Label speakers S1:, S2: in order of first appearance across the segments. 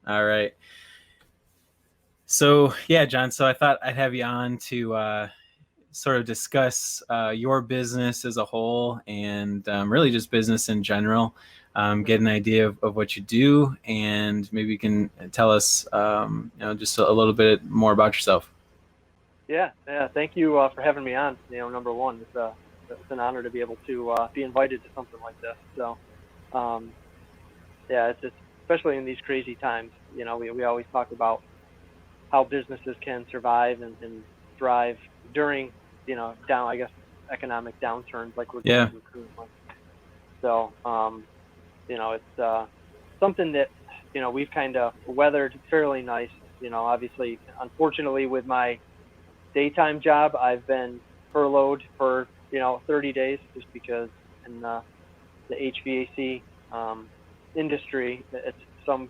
S1: All right. So yeah, John. So I thought I'd have you on to sort of discuss your business as a whole and really just business in general. Get an idea of what you do, and maybe you can tell us, just a little bit more about yourself.
S2: Yeah. Thank you for having me on. Number one, it's an honor to be able to be invited to something like this. So, um, yeah, it's just especially in these crazy times. We always talk about how businesses can survive and thrive during down I guess economic downturns like we're going
S1: Yeah.
S2: through currently. So, it's something that we've kind of weathered fairly nice. Obviously, unfortunately, with my daytime job, I've been furloughed for 30 days just because in the HVAC industry, it's some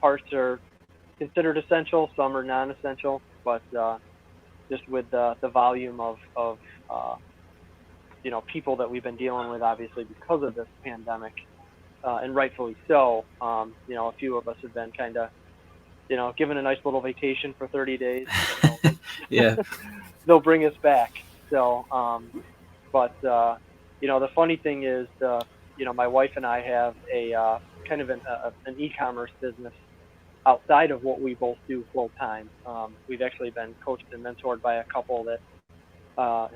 S2: parts are considered essential, some are non-essential, but just with the volume of uh, people that we've been dealing with, obviously because of this pandemic, and rightfully so. A few of us have been kind of given a nice little vacation for 30 days, and then
S1: Yeah.
S2: they'll bring us back. So, but the funny thing is, my wife and I have a kind of an e-commerce business outside of what we both do full time. We've actually been coached and mentored by a couple that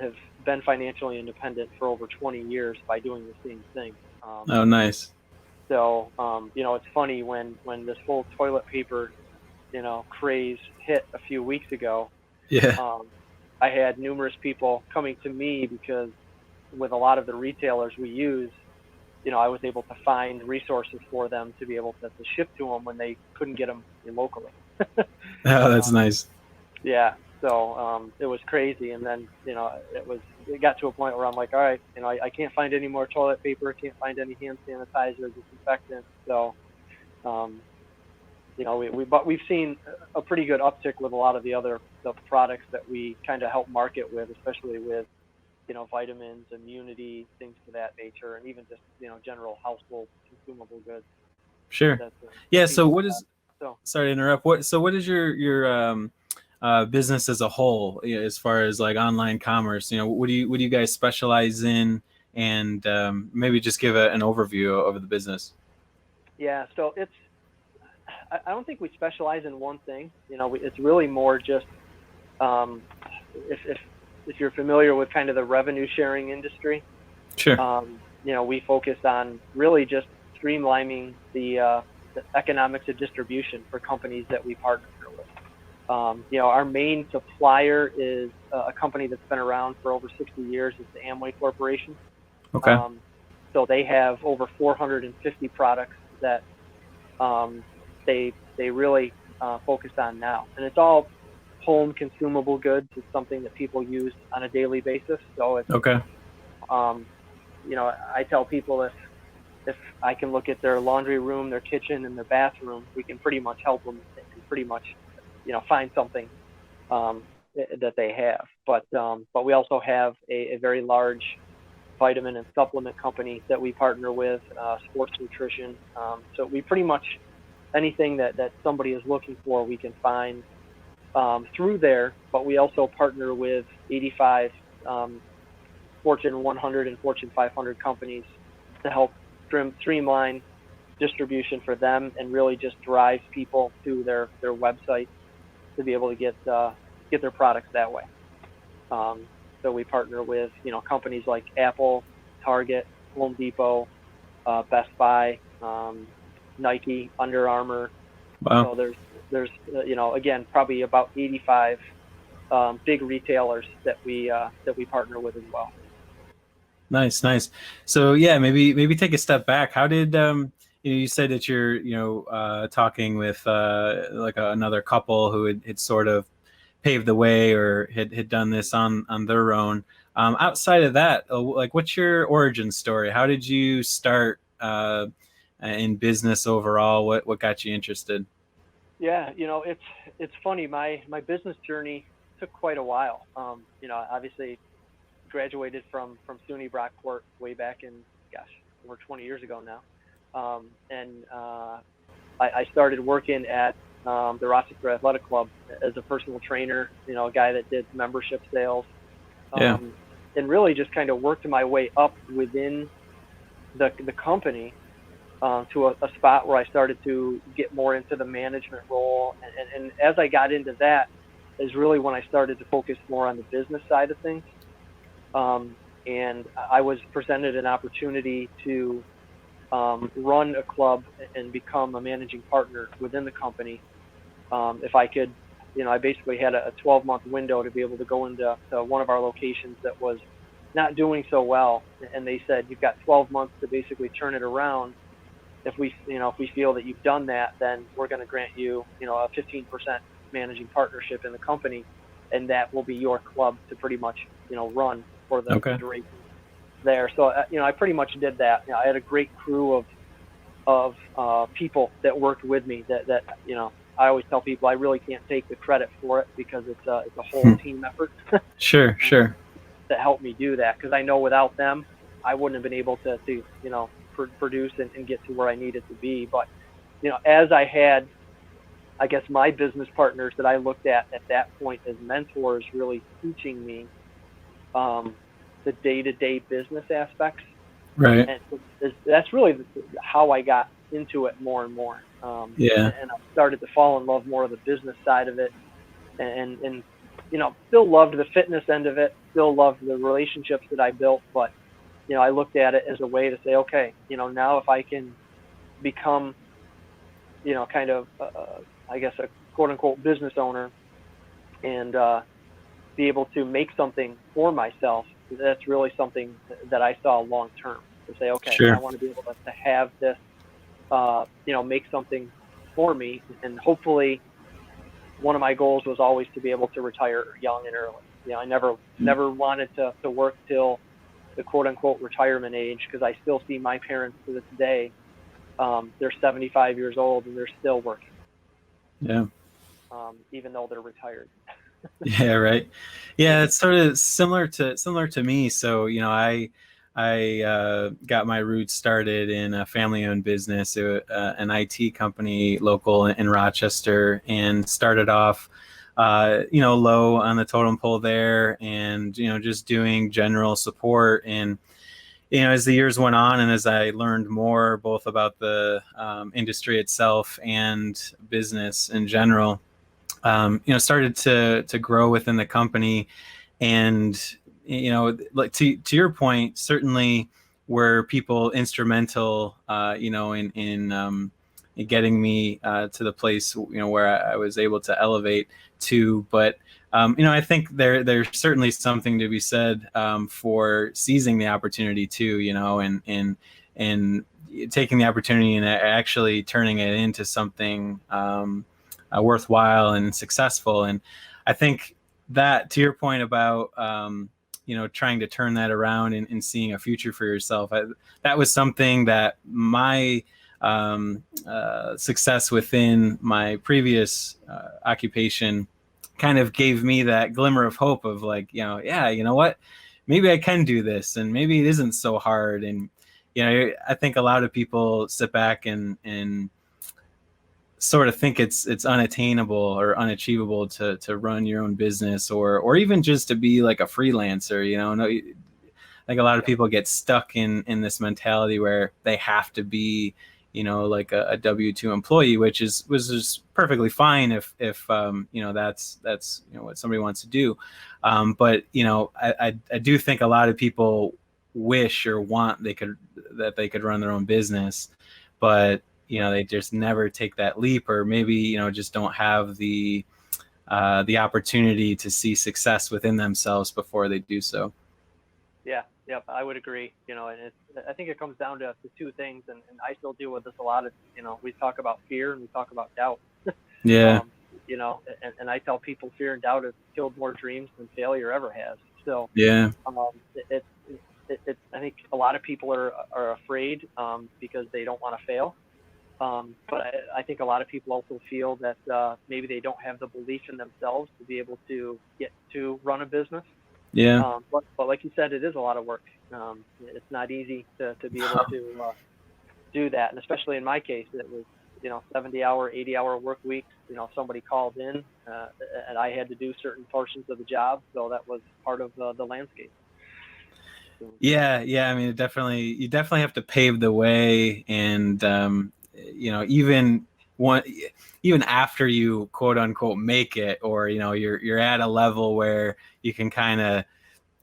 S2: have been financially independent for over 20 years by doing the same thing.
S1: Oh, nice.
S2: It's funny when this whole toilet paper craze hit a few weeks ago.
S1: Yeah.
S2: Um, I had numerous people coming to me because with a lot of the retailers we use, I was able to find resources for them to be able to ship to them when they couldn't get them locally.
S1: Oh, that's
S2: um,
S1: nice.
S2: yeah, so it was crazy, and then it got to a point where I'm like, all right, I can't find any more toilet paper, can't find any hand sanitizer, disinfectant. So um, but we've seen a pretty good uptick with a lot of the products that we kind of help market with, especially with vitamins, immunity, things to that nature, and even just general household consumable goods
S1: Sure.
S2: that
S1: Yeah. So
S2: people
S1: what
S2: have.
S1: is?
S2: So
S1: Sorry to interrupt. What is your business as a whole, as far as like online commerce? What do you guys specialize in, and maybe just give an overview of the business.
S2: yeah, so I don't think we specialize in one thing. It's really more just um, if you're familiar with kind of the revenue sharing industry.
S1: Sure.
S2: We focus on really just streamlining the economics of distribution for companies that we partner with. Our main supplier is a company that's been around for over 60 years. It's the Amway Corporation.
S1: Okay.
S2: Um, so they have over 450 products that they really focus on now, and it's all home consumable goods. It's something that people use on a daily basis. So it's
S1: Okay.
S2: um, I tell people if I can look at their laundry room, their kitchen, and their bathroom, we can pretty much help them and pretty much find something um, that they have. But we also have a very large vitamin and supplement company that we partner with, sports nutrition. So we pretty much anything that somebody is looking for, we can find through there. But we also partner with 85 um, Fortune 100 and Fortune 500 companies to help streamline distribution for them and really just drive people to their website to be able to get their products that way. Um, so we partner with companies like Apple, Target, Home Depot, Best Buy, Nike, Under Armour.
S1: Wow.
S2: So there's again probably about 85 big retailers that we partner with as well.
S1: Nice, nice. So yeah, maybe take a step back. How did you said that you're talking with like another couple who had sort of paved the way or had done this on their own. Outside of that, like what's your origin story? How did you start in business overall? What got you interested?
S2: Yeah, it's funny. My business journey took quite a while. Obviously graduated from SUNY Brockport way back in, gosh, over 20 years ago now. And I started working at the Rochester Athletic Club as a personal trainer, a guy that did membership sales,
S1: Yeah.
S2: and really just kind of worked my way up within the company to a spot where I started to get more into the management role. And as I got into that is really when I started to focus more on the business side of things. And I was presented an opportunity to run a club and become a managing partner within the company. If I could, I basically had a 12-month window to be able to go into one of our locations that was not doing so well. And they said, you've got 12 months to basically turn it around. If we feel that you've done that, then we're going to grant you, a 15% managing partnership in the company, and that will be your club to pretty much, run for the
S1: Okay.
S2: duration there. So, I pretty much did that. I had a great crew of people that worked with me that I always tell people I really can't take the credit for it because it's a whole team effort.
S1: Sure.
S2: That helped me do that, because I know without them, I wouldn't have been able to produce and get to where I needed to be. But, as I had, I guess, my business partners that I looked at that point as mentors, really teaching me the day-to-day business aspects.
S1: Right.
S2: And that's really how I got into it more and more.
S1: Yeah.
S2: And I started to fall in love more of the business side of it, and still loved the fitness end of it, still loved the relationships that I built, but I looked at it as a way to say, okay, now if I can become, kind of, I guess, a quote unquote business owner, and be able to make something for myself, that's really something that I saw long term, to say, okay, I
S1: Sure.
S2: want to be able to have this, make something for me. And hopefully one of my goals was always to be able to retire young and early. I never wanted to work till the quote unquote retirement age, because I still see my parents to this day. They're 75 years old and they're still working,
S1: Yeah.
S2: even though they're retired.
S1: Yeah, right. Yeah, it's sort of similar to me. So, I got my roots started in a family-owned business, an IT company local in Rochester, and started off, low on the totem pole there, and just doing general support. And as the years went on, and as I learned more both about the industry itself and business in general, started to grow within the company. And like to your point, certainly were people instrumental, in getting me to the place where I was able to elevate to. But I think there's certainly something to be said for seizing the opportunity too, and taking the opportunity and actually turning it into something worthwhile and successful. And I think that, to your point about trying to turn that around and seeing a future for yourself, that was something that my success within my previous occupation kind of gave me that glimmer of hope of, like, yeah, you know what, maybe I can do this, and maybe it isn't so hard. And I think a lot of people sit back and sort of think it's unattainable or unachievable to run your own business, or even just to be like a freelancer. I think a lot of people get stuck in this mentality where they have to be like a W-2 employee, which was just perfectly fine if that's what somebody wants to do. But I do think a lot of people wish or want they could run their own business, but they just never take that leap, or maybe just don't have the opportunity to see success within themselves before they do so.
S2: Yeah, yep, I would agree. And I think it comes down to two things, and I still deal with this a lot. We talk about fear and we talk about doubt.
S1: Yeah.
S2: And I tell people fear and doubt has killed more dreams than failure ever has. So
S1: Yeah.
S2: I think a lot of people are afraid because they don't want to fail. But I think a lot of people also feel that maybe they don't have the belief in themselves to be able to get to run a business.
S1: Yeah.
S2: But like you said, it is a lot of work. It's not easy to be able to do that, and especially in my case, it was 70-hour, 80-hour work weeks. If somebody called in, and I had to do certain portions of the job, so that was part of the landscape.
S1: Yeah. I mean, you definitely have to pave the way, and even one, even after you quote unquote make it, or you're at a level where you can kind of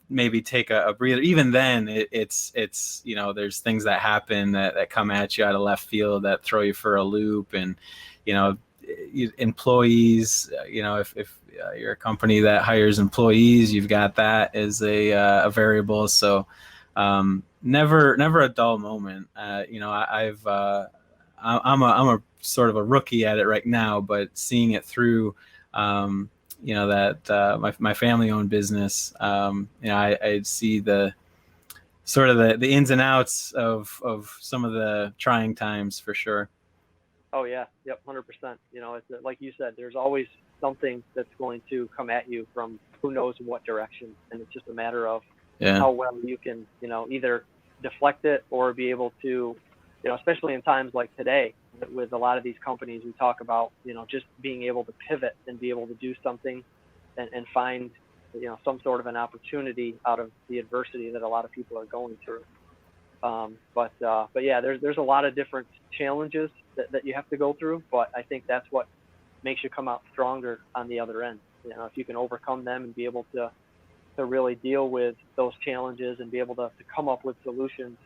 S1: maybe take a breather. Even then, it's there's things that happen that come at you out of left field that throw you for a loop, and employees. If you're a company that hires employees, you've got that as a variable. So never a dull moment. I'm a sort of a rookie at it right now, but seeing it through. That my family owned business, I see the sort of the ins and outs of some of the trying times for sure.
S2: Oh yeah, yep, 100%. It's like you said, there's always something that's going to come at you from who knows what direction, and it's just a matter of
S1: Yeah.
S2: how well you can, either deflect it or be able to, especially in times like today, with a lot of these companies, we talk about, just being able to pivot and be able to do something and find, some sort of an opportunity out of the adversity that a lot of people are going through. But yeah, there's a lot of different challenges that you have to go through, but I think that's what makes you come out stronger on the other end. If you can overcome them and be able to really deal with those challenges and be able to come up with solutions,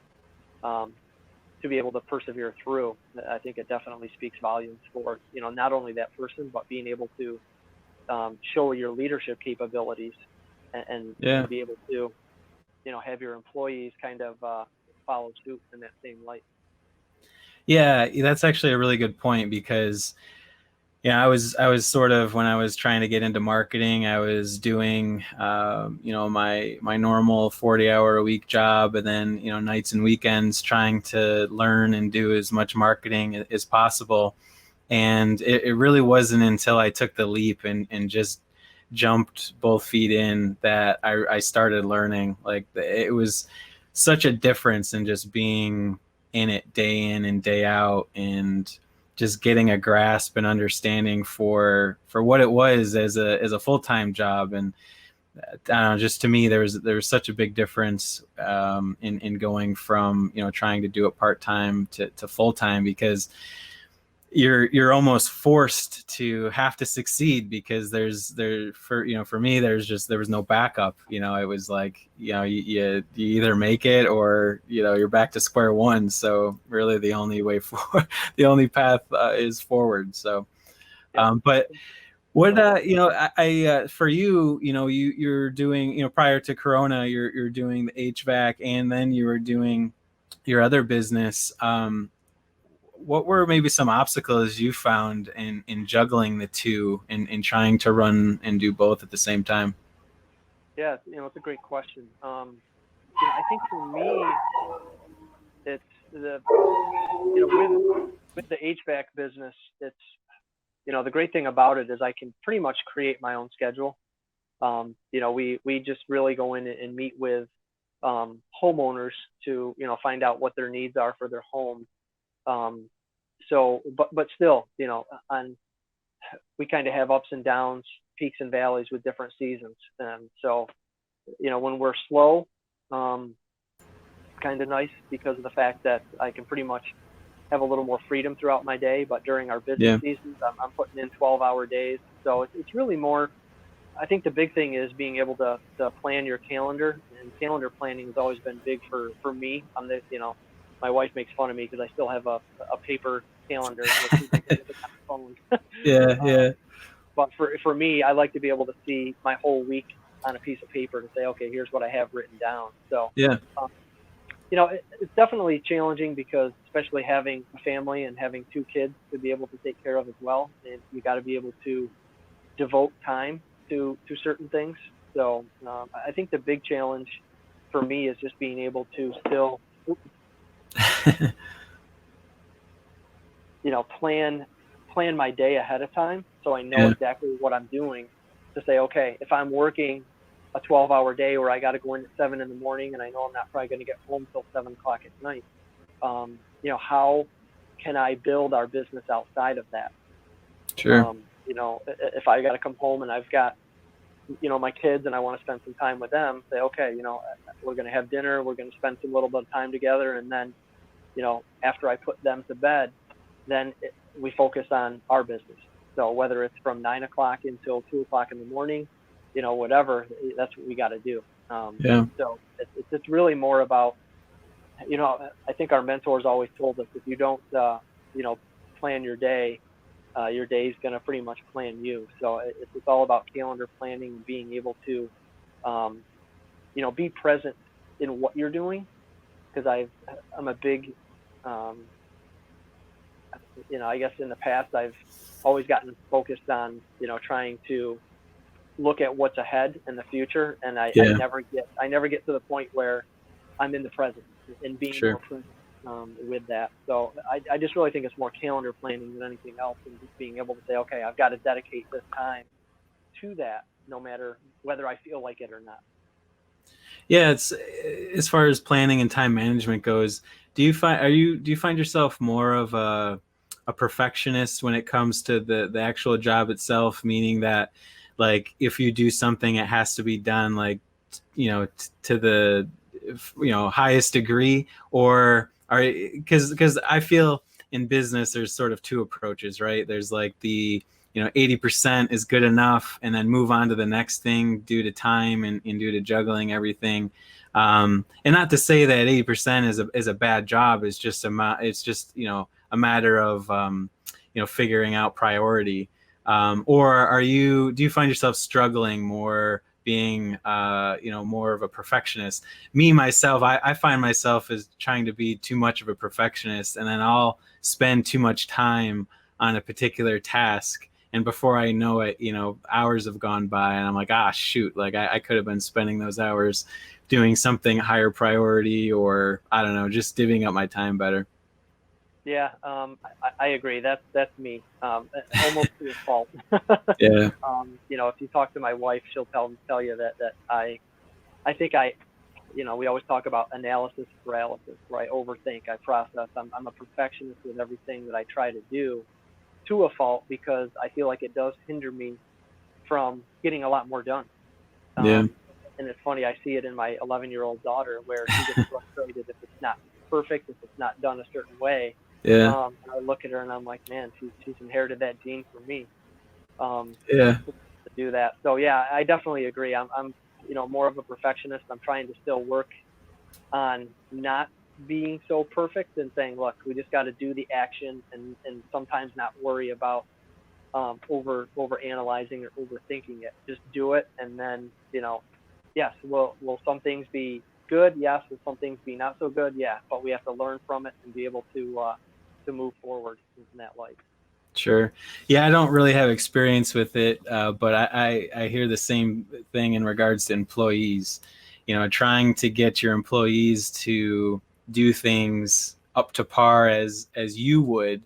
S2: to be able to persevere through, I think it definitely speaks volumes for, not only that person, but being able to show your leadership capabilities and be able to, have your employees kind of follow suit in that same light.
S1: Yeah, that's actually a really good point, because I was sort of, when I was trying to get into marketing, I was doing my normal 40-hour a week job, and then nights and weekends trying to learn and do as much marketing as possible. And it really wasn't until I took the leap and just jumped both feet in that I started learning. Like, it was such a difference in just being in it day in and day out, and just getting a grasp and understanding for what it was as a full-time job. And I don't know, just to me, there was such a big difference in going from trying to do it part-time to full-time, because you're almost forced to have to succeed, because for me, there was no backup. It was like, you either make it, or you're back to square one. So really the only way forward, the only path is forward. So but what I for you're doing, prior to Corona, you're doing the HVAC, and then you were doing your other business. What were maybe some obstacles you found in juggling the two, and in trying to run and do both at the same time?
S2: Yeah, it's a great question. I think for me, it's with the HVAC business, it's the great thing about it is I can pretty much create my own schedule. We just really go in and meet with homeowners to find out what their needs are for their home. But still, we kind of have ups and downs, peaks and valleys with different seasons. So when we're slow, kind of nice because of the fact that I can pretty much have a little more freedom throughout my day. But during our busy seasons, I'm putting in 12-hour days. So it's really more, I think the big thing is being able to plan your calendar, and calendar planning has always been big for me. My wife makes fun of me because I still have a paper calendar.
S1: Yeah.
S2: But for me, I like to be able to see my whole week on a piece of paper to say, okay, here's what I have written down. So it's definitely challenging, because especially having a family and having 2 kids to be able to take care of as well, and you got to be able to devote time to certain things. So I think the big challenge for me is just being able to still plan my day ahead of time, so I know exactly what I'm doing, to say, okay, if I'm working a 12-hour day where I got to go in at 7 in the morning, and I know I'm not probably going to get home till 7 o'clock at night, how can I build our business outside of that?
S1: Sure.
S2: If I got to come home and I've got, my kids and I want to spend some time with them, say, okay, we're going to have dinner, we're going to spend some little bit of time together. And then, after I put them to bed, then we focus on our business. So whether it's from 9 o'clock until 2 o'clock in the morning, whatever, that's what we got to do.
S1: Yeah.
S2: So it's really more about, I think our mentors always told us, if you don't, plan your day, your day's going to pretty much plan you. So it's all about calendar planning and being able to, be present in what you're doing. Because I'm a big, I guess in the past I've always gotten focused on, trying to look at what's ahead in the future, and I never get to the point where I'm in the present and being
S1: Sure.
S2: more present with that. So I just really think it's more calendar planning than anything else, and just being able to say, okay, I've got to dedicate this time to that, no matter whether I feel like it or not.
S1: Yeah, it's as far as planning and time management goes. Do you find yourself more of a perfectionist when it comes to the actual job itself? Meaning that, like, if you do something, it has to be done like, to the highest degree, or are because I feel in business there's sort of two approaches, right? There's like the 80% is good enough, and then move on to the next thing due to time and due to juggling everything. And not to say that 80% is a bad job. It's just a matter of figuring out priority. Or do you find yourself struggling more being more of a perfectionist? Me myself, I find myself as trying to be too much of a perfectionist, and then I'll spend too much time on a particular task, and before I know it, hours have gone by, and I'm like, shoot, like I could have been spending those hours doing something higher priority, or I don't know, just divvying up my time better.
S2: Yeah, I agree. That's me, almost to a fault.
S1: Yeah.
S2: If you talk to my wife, she'll tell you that I think we always talk about analysis paralysis, where I overthink, I process. I'm a perfectionist with everything that I try to do, to a fault, because I feel like it does hinder me from getting a lot more done.
S1: Yeah.
S2: And it's funny, I see it in my 11-year-old daughter, where she gets frustrated if it's not perfect, if it's not done a certain way.
S1: Yeah.
S2: And I look at her and I'm like, man, she's inherited that gene from me.
S1: Yeah.
S2: To do that. So yeah, I definitely agree. I'm more of a perfectionist. I'm trying to still work on not being so perfect, and saying, look, we just got to do the action, and sometimes not worry about over analyzing or overthinking it. Just do it, and then yes, will some things be good? Yes. Will some things be not so good? Yeah. But we have to learn from it and be able to move forward in that light.
S1: Sure. Yeah, I don't really have experience with it, but I hear the same thing in regards to employees. Trying to get your employees to do things up to par as you would,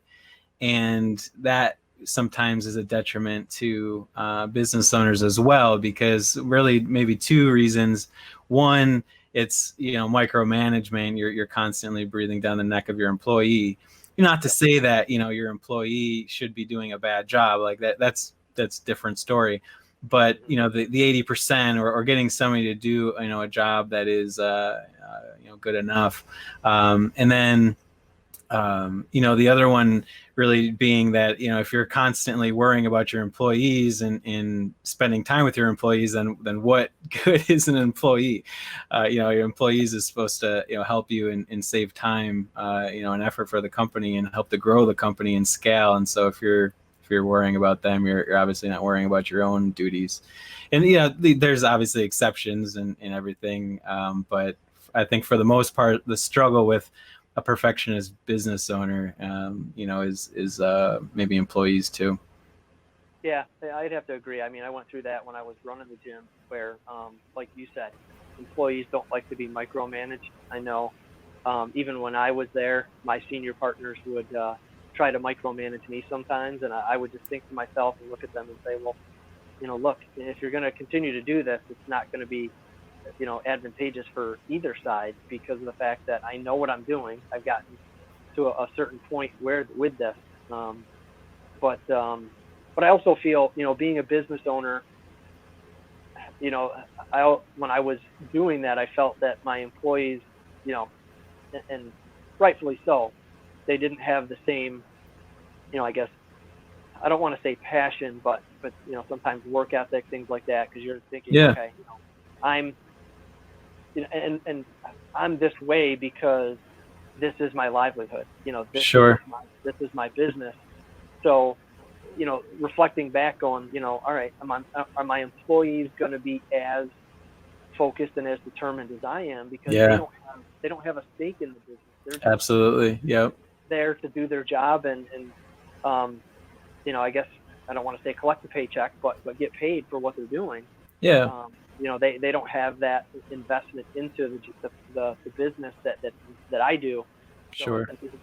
S1: and that sometimes is a detriment to business owners as well, because really maybe two reasons. One, it's micromanagement. You're constantly breathing down the neck of your employee. Not to say that your employee should be doing a bad job, like that. That's different story. But the 80%, or getting somebody to do a job that is good enough, and then the other one really being that if you're constantly worrying about your employees and spending time with your employees, then what good is an employee? Your employees is supposed to help you and save time, and effort for the company, and help to grow the company and scale. And so if you're worrying about them, you're obviously not worrying about your own duties. And there's obviously exceptions and everything, but I think for the most part, the struggle with a perfectionist business owner, is maybe employees too.
S2: Yeah, I'd have to agree. I mean, I went through that when I was running the gym, where, like you said, employees don't like to be micromanaged. I know, even when I was there, my senior partners would try to micromanage me sometimes, and I would just think to myself and look at them and say, well, look, if you're going to continue to do this, it's not going to be advantageous for either side, because of the fact that I know what I'm doing. I've gotten to a certain point where with this. Um, but I also feel, being a business owner, you know, when I was doing that, I felt that my employees, you know, and rightfully so, they didn't have the same, I guess I don't want to say passion, but sometimes work ethic, things like that, because you're thinking,
S1: Yeah,
S2: okay, I'm, and I'm this way because this is my livelihood.
S1: sure.
S2: This is my business. So, reflecting back on, all right, are my employees going to be as focused and as determined as I am, because
S1: Yeah,
S2: they don't have a stake in the business. They're just
S1: absolutely. Yep.
S2: there to do their job and um, I guess I don't want to say collect a paycheck, but get paid for what they're doing.
S1: Yeah,
S2: They don't have that investment into the business that I do. So
S1: sure.
S2: I think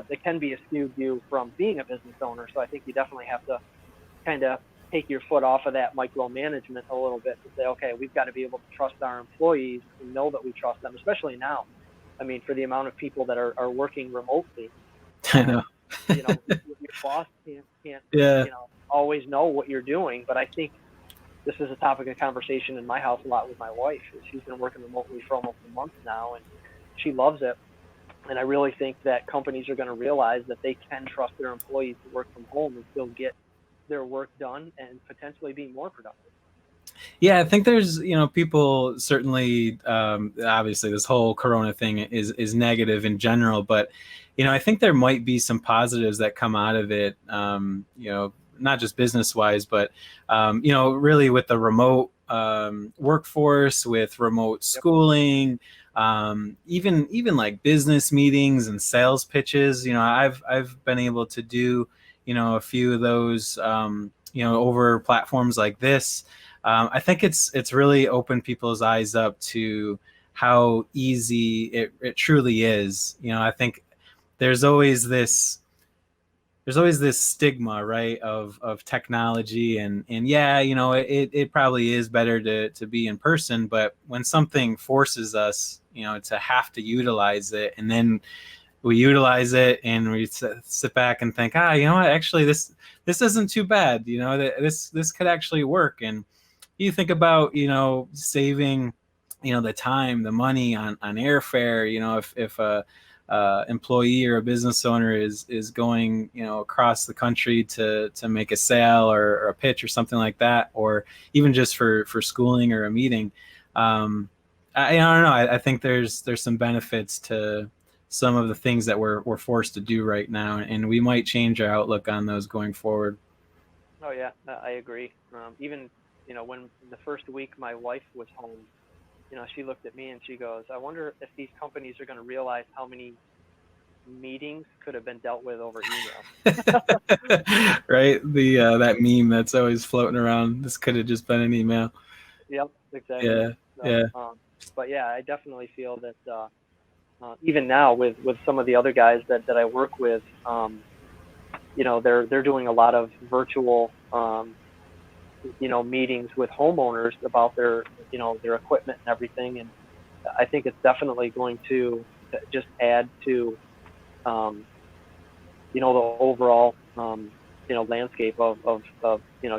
S2: it can be a skewed view from being a business owner. So I think you definitely have to kind of take your foot off of that micromanagement a little bit to say, okay, we've got to be able to trust our employees and know that we trust them, especially now. I mean, for the amount of people that are working remotely,
S1: I know.
S2: um, your boss can't
S1: Yeah.
S2: always know what you're doing. But I think this is a topic of conversation in my house a lot with my wife. She's been working remotely for almost a month now, and she loves it. And I really think that companies are going to realize that they can trust their employees to work from home and still get their work done and potentially be more productive.
S1: Yeah, I think there's, people certainly, obviously this whole Corona thing is negative in general, but, I think there might be some positives that come out of it, not just business wise, but, really with the remote workforce, with remote
S2: Yep.
S1: schooling, even like business meetings and sales pitches. I've been able to do, a few of those, over platforms like this. I think it's really opened people's eyes up to how easy it truly is. I think there's always this there's always this stigma, right, of technology, and yeah, it probably is better to be in person, but when something forces us, to have to utilize it, and then we utilize it and we sit back and think, what, actually this isn't too bad, this could actually work. And you think about, saving, the time, the money on airfare. If a employee or a business owner is going, across the country to make a sale or a pitch or something like that, or even just for schooling or a meeting. I don't know. I think there's some benefits to some of the things that we're forced to do right now, and we might change our outlook on those going forward.
S2: Oh yeah, I agree. Even when the first week my wife was home, she looked at me and she goes, "I wonder if these companies are going to realize how many meetings could have been dealt with over email."
S1: Right? The that meme that's always floating around. This could have just been an email.
S2: Yep, exactly.
S1: Yeah,
S2: So,
S1: yeah,
S2: but yeah, I definitely feel that even now with some of the other guys that I work with, they're doing a lot of virtual meetings with homeowners about their equipment and everything. And I think it's definitely going to just add to the overall landscape of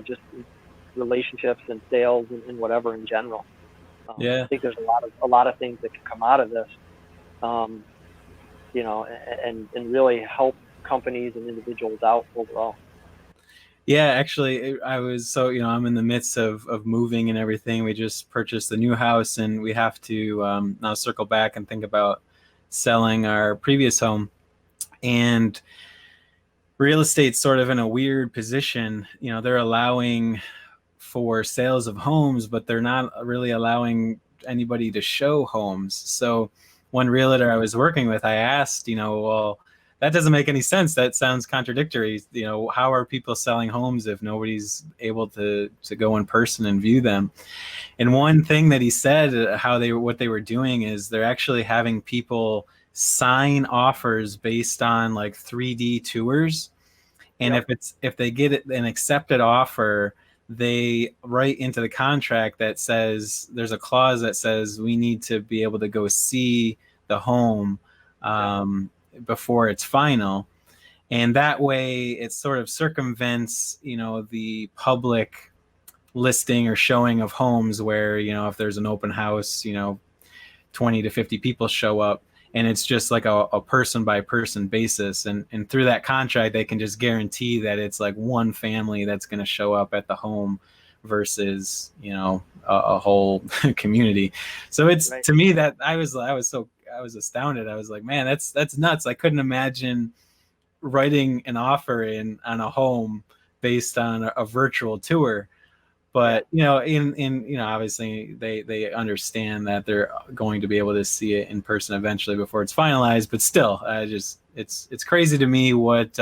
S2: just relationships and sales and whatever in general. I
S1: yeah.
S2: think there's a lot of things that can come out of this, um, and really help companies and individuals out overall.
S1: Yeah, actually, I was, so, I'm in the midst of moving and everything. We just purchased a new house, and we have to now circle back and think about selling our previous home. And real estate's sort of in a weird position. They're allowing for sales of homes, but they're not really allowing anybody to show homes. So one realtor I was working with, I asked, well, that doesn't make any sense. That sounds contradictory. How are people selling homes if nobody's able to go in person and view them? And one thing that he said, what they were doing is they're actually having people sign offers based on like 3D tours. And
S2: Yep.
S1: if they get an accepted offer, they write into the contract that says, there's a clause that says we need to be able to go see the home.
S2: Yep.
S1: before it's final. And that way it sort of circumvents, the public listing or showing of homes where, if there's an open house, 20 to 50 people show up, and it's just like a person by person basis. And through that contract, they can just guarantee that it's like one family that's going to show up at the home versus, a whole community. So it's,
S2: Right.
S1: to me, that I was astounded. I was like, man, that's nuts. I couldn't imagine writing an offer on a home based on a virtual tour. But in obviously they understand that they're going to be able to see it in person eventually before it's finalized. But still, it's crazy to me what's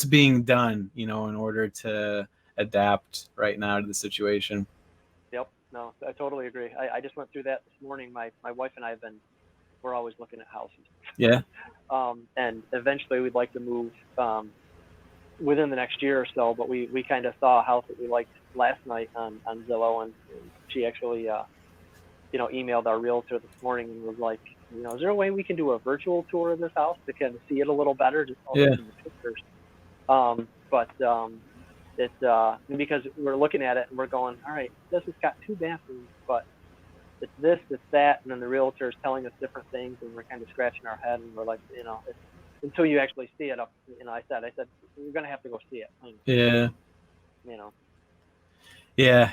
S1: being done, in order to adapt right now to the situation.
S2: Yep. No, I totally agree. I just went through that this morning. My wife and I we're always looking at houses.
S1: Yeah.
S2: And eventually we'd like to move within the next year or so, but we kind of saw a house that we liked last night on Zillow, and she actually emailed our realtor this morning and was like, is there a way we can do a virtual tour of this house to kind of see it a little better, just other
S1: Yeah.
S2: than the pictures? But it's because we're looking at it and we're going, all right, this has got 2 bathrooms, but it's this, it's that, and then the realtor is telling us different things, and we're kind of scratching our head, and we're like, it's, until you actually see it up, I said you're gonna have to go see it.
S1: Yeah.
S2: You know.
S1: Yeah.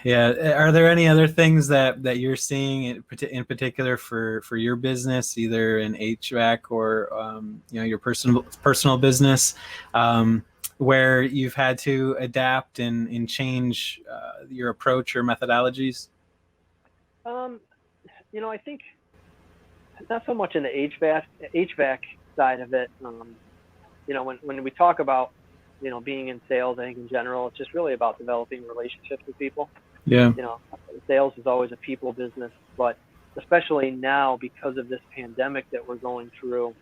S1: Are there any other things that you're seeing in particular for your business, either in HVAC or your personal business, where you've had to adapt and change your approach or methodologies?
S2: I think not so much in the HVAC side of it. When we talk about being in sales, I think in general, it's just really about developing relationships with people.
S1: Yeah.
S2: Sales is always a people business, but especially now because of this pandemic that we're going through,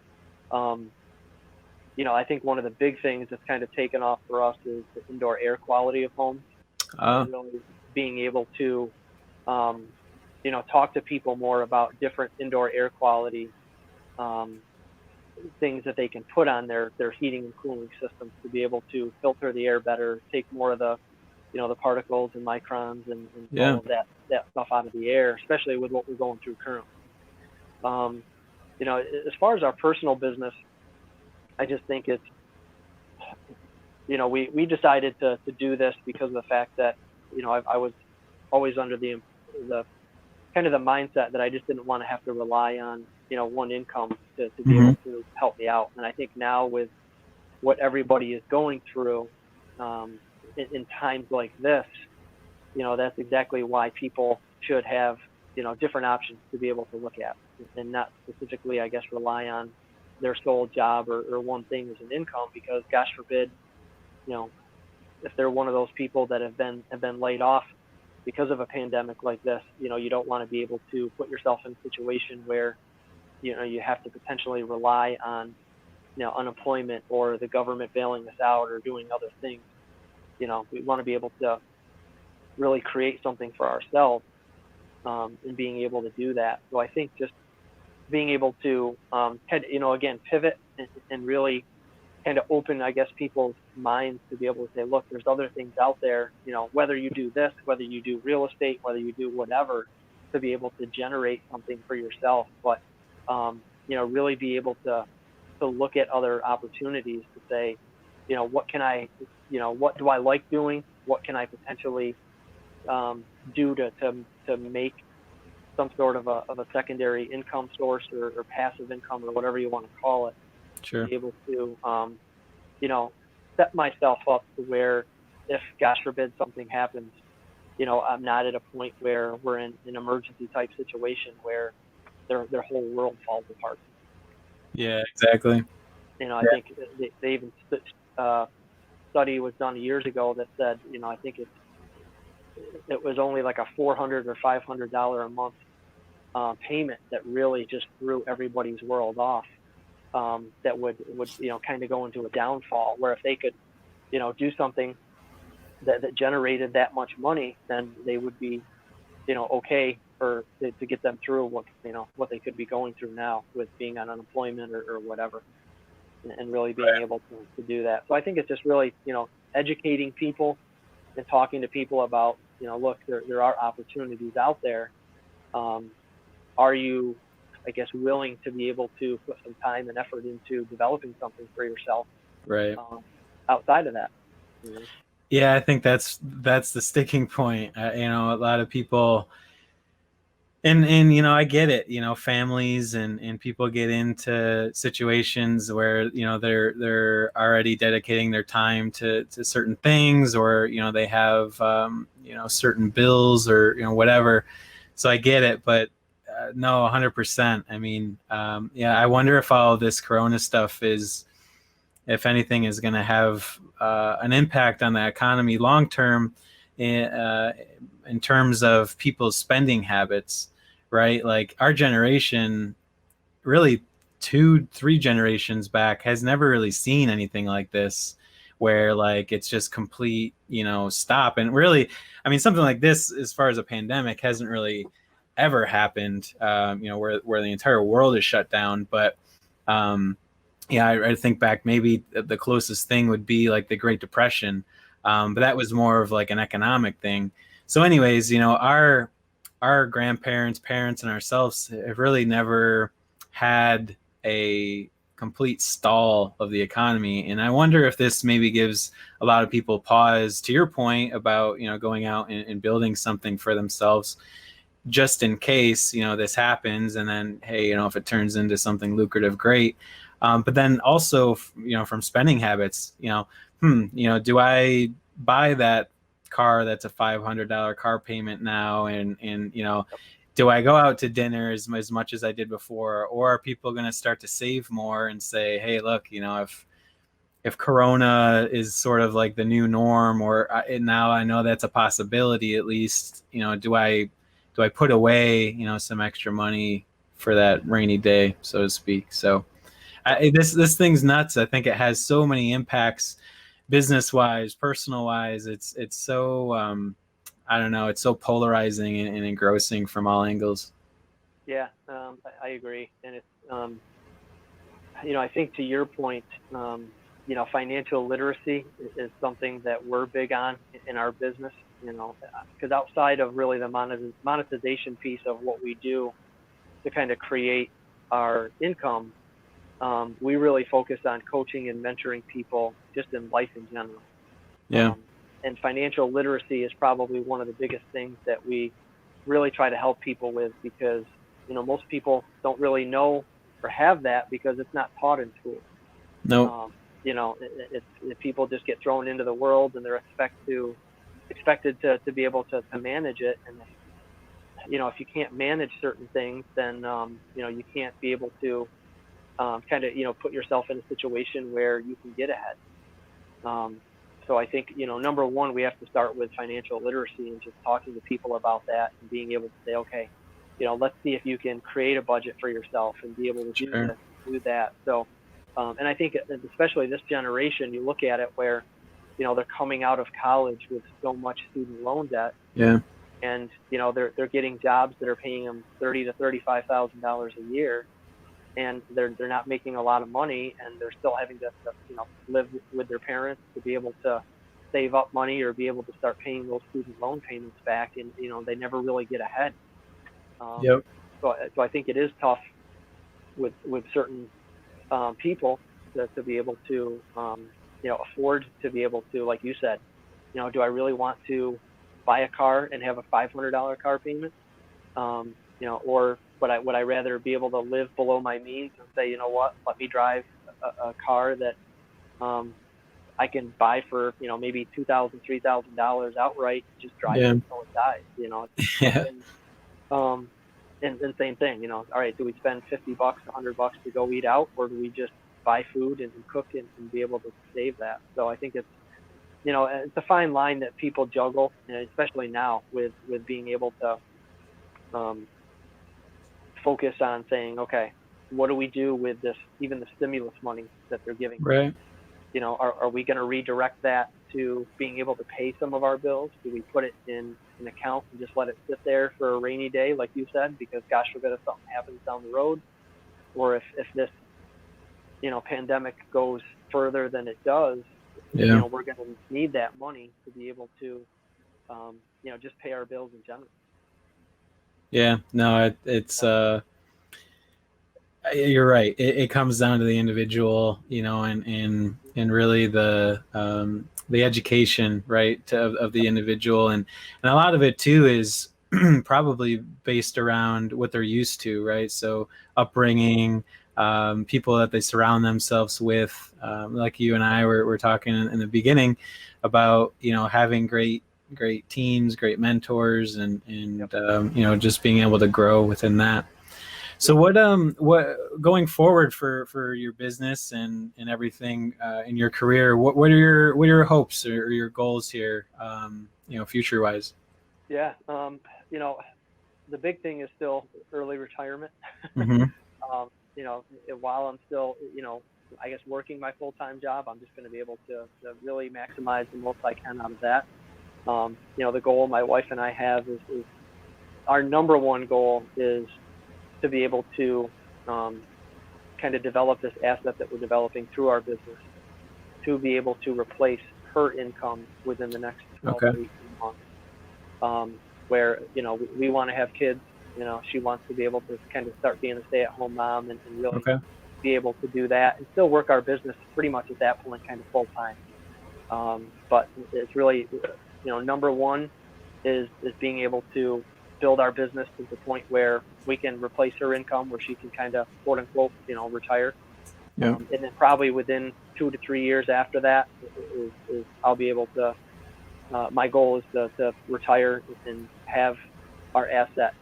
S2: I think one of the big things that's kind of taken off for us is the indoor air quality of homes. Really being able to, talk to people more about different indoor air quality things that they can put on their heating and cooling systems to be able to filter the air better, take more of the the particles and microns and all of that stuff out of the air, especially with what we're going through currently. As far as our personal business, I just think it's we decided to do this because of the fact that I was always under the kind of the mindset that I just didn't want to have to rely on one income to be able to help me out. And I think now with what everybody is going through in times like this, that's exactly why people should have different options to be able to look at, and not specifically, I guess, rely on their sole job or one thing as an income, because gosh forbid, if they're one of those people that have been laid off because of a pandemic like this, you don't want to be able to put yourself in a situation where you have to potentially rely on unemployment or the government bailing us out or doing other things. We want to be able to really create something for ourselves, and being able to do that. So I think just being able to again, pivot and really kind of open, I guess, people's minds to be able to say, look, there's other things out there, whether you do this, whether you do real estate, whether you do whatever, to be able to generate something for yourself. But, really be able to look at other opportunities to say, what can I, what do I like doing? What can I potentially do to make some sort of a secondary income source or passive income or whatever you want to call it.
S1: Sure.
S2: Be able to, set myself up to where, if gosh forbid something happens, I'm not at a point where we're in an emergency type situation where their whole world falls apart.
S1: Yeah, exactly.
S2: I think they even study was done years ago that said, I think it was only like a $400 or $500 a month payment that really just threw everybody's world off. That would kind of go into a downfall, where if they could do something that generated that much money, then they would be okay or to get them through what they could be going through now with being on unemployment or whatever, and really being able to do that. So I think it's just really, educating people and talking to people about, look, there are opportunities out there. Are you, I guess, willing to be able to put some time and effort into developing something for yourself,
S1: Right.
S2: outside of that?
S1: Yeah, I think that's the sticking point. A lot of people, and I get it. Families and people get into situations where they're already dedicating their time to certain things, or they have certain bills, or whatever. So I get it, but no, 100%. I mean, yeah, I wonder if all this Corona stuff is, if anything, is going to have an impact on the economy long term, in terms of people's spending habits, right? Like our generation, really 2-3 generations back, has never really seen anything like this, where like it's just complete stop. And really, I mean, something like this, as far as a pandemic, hasn't really ever happened, where the entire world is shut down. But yeah, I think back, maybe the closest thing would be like the Great Depression, but that was more of like an economic thing. So, anyways, our grandparents, parents, and ourselves have really never had a complete stall of the economy. And I wonder if this maybe gives a lot of people pause, to your point about going out and building something for themselves, just in case this happens. And then, hey, if it turns into something lucrative, great. But then also, from spending habits, do I buy that car that's a $500 car payment now, and do I go out to dinner as much as I did before, or are people going to start to save more and say, hey, look, if Corona is sort of like the new norm, or now I know that's a possibility, at least, do I put away some extra money for that rainy day, so to speak? So this thing's nuts. I think it has so many impacts, business wise, personal wise. It's so I don't know. It's so polarizing and engrossing from all angles.
S2: Yeah, I agree, and it's I think, to your point, financial literacy is something that we're big on in our business. Because outside of really the monetization piece of what we do to kind of create our income, we really focus on coaching and mentoring people just in life in general.
S1: Yeah.
S2: And financial literacy is probably one of the biggest things that we really try to help people with, because most people don't really know or have that because it's not taught in school.
S1: No.
S2: People just get thrown into the world, and they're expected to be able to manage it. And if you can't manage certain things, then you can't be able to kind of put yourself in a situation where you can get ahead. So I think number one, we have to start with financial literacy and just talking to people about that, and being able to say, okay, let's see if you can create a budget for yourself and be able to do
S1: Sure.
S2: this, do that. So and I think especially this generation, you look at it where they're coming out of college with so much student loan debt.
S1: Yeah.
S2: And they're getting jobs that are paying them $30,000 to $35,000 a year, and they're not making a lot of money, and they're still having to live with their parents to be able to save up money or be able to start paying those student loan payments back, and they never really get ahead.
S1: Yep.
S2: So I think it is tough with certain people to be able to afford to be able to, like you said, do I really want to buy a car and have a $500 car payment? Or would I rather be able to live below my means and say, you know what, let me drive a car that I can buy for maybe $2,000, $3,000 outright, and just drive it
S1: Yeah.
S2: until it dies.
S1: Yeah.
S2: And same thing, all right, do we spend $50, $100 to go eat out, or do we just buy food and cook and be able to save that? So I think it's a fine line that people juggle, and especially now with being able to focus on saying, okay, what do we do with this, even the stimulus money that they're giving?
S1: Right.
S2: Are we going to redirect that to being able to pay some of our bills? Do we put it in an account and just let it sit there for a rainy day, like you said, because gosh forbid if something happens down the road, or if this pandemic goes further than it does,
S1: Yeah.
S2: we're going to need that money to be able to just pay our bills in general.
S1: Yeah. No, it's you're right. It comes down to the individual, and really the education, right, of the individual, and a lot of it too is probably based around what they're used to, right? So upbringing, people that they surround themselves with, like you and I were talking in the beginning about, having great teams, great mentors, and
S2: Yep.
S1: just being able to grow within that. So
S2: Yep.
S1: what going forward for your business and everything in your career? What are your hopes or your goals here? Future wise.
S2: Yeah. The big thing is still early retirement.
S1: Mm-hmm.
S2: um, while I'm still, I guess working my full-time job, I'm just going to be able to really maximize the most I can out of that. The goal my wife and I have is our number one goal is to be able to kind of develop this asset that we're developing through our business to be able to replace her income within the next 12
S1: Okay.
S2: to 18 months. Where, we want to have kids, she wants to be able to kind of start being a stay-at-home mom and really
S1: Okay.
S2: be able to do that and still work our business pretty much at that point kind of full time. But it's really, number one is being able to build our business to the point where we can replace her income, where she can kind of quote unquote, retire.
S1: Yeah.
S2: And then probably within 2 to 3 years after that is I'll be able to. My goal is to retire and have our asset,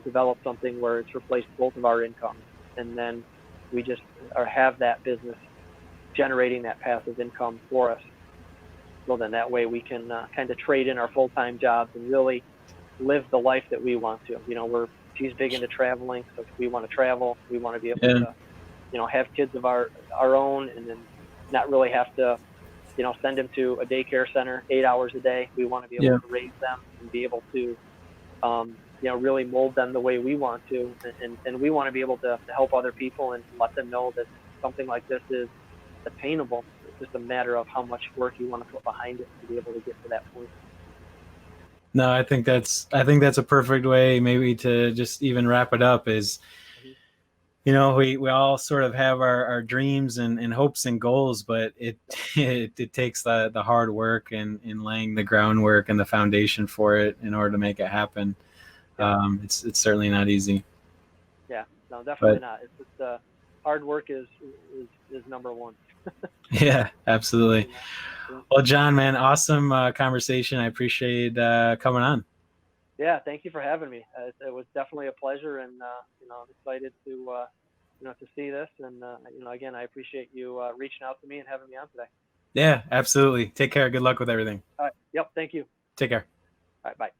S2: develop something where it's replaced both of our incomes, and then we just or have that business generating that passive income for us. So then that way we can kind of trade in our full-time jobs and really live the life that we want to. She's big into traveling, so we want to travel. We want to be able
S1: Yeah.
S2: to, have kids of our own, and then not really have to, send them to a daycare center 8 hours a day. We want to be able
S1: Yeah.
S2: to raise them and be able to, really mold them the way we want to, and we want to be able to help other people and let them know that something like this is attainable. It's just a matter of how much work you want to put behind it to be able to get to that point.
S1: No, I think that's a perfect way maybe to just even wrap it up is,
S2: Mm-hmm.
S1: we all sort of have our dreams and hopes and goals, but it
S2: Yep.
S1: it takes the hard work and laying the groundwork and the foundation for it in order to make it happen.
S2: Yep.
S1: It's certainly not easy,
S2: Yeah. No, definitely
S1: but
S2: not. It's just hard work is number one.
S1: yeah, absolutely.
S2: Yeah.
S1: Well, John, man, awesome conversation. I appreciate coming on.
S2: Yeah, thank you for having me. It was definitely a pleasure, and I'm excited to to see this. And again, I appreciate you reaching out to me and having me on today.
S1: Yeah, absolutely. Take care. Good luck with everything.
S2: All right. Yep. Thank you.
S1: Take care.
S2: All right. Bye.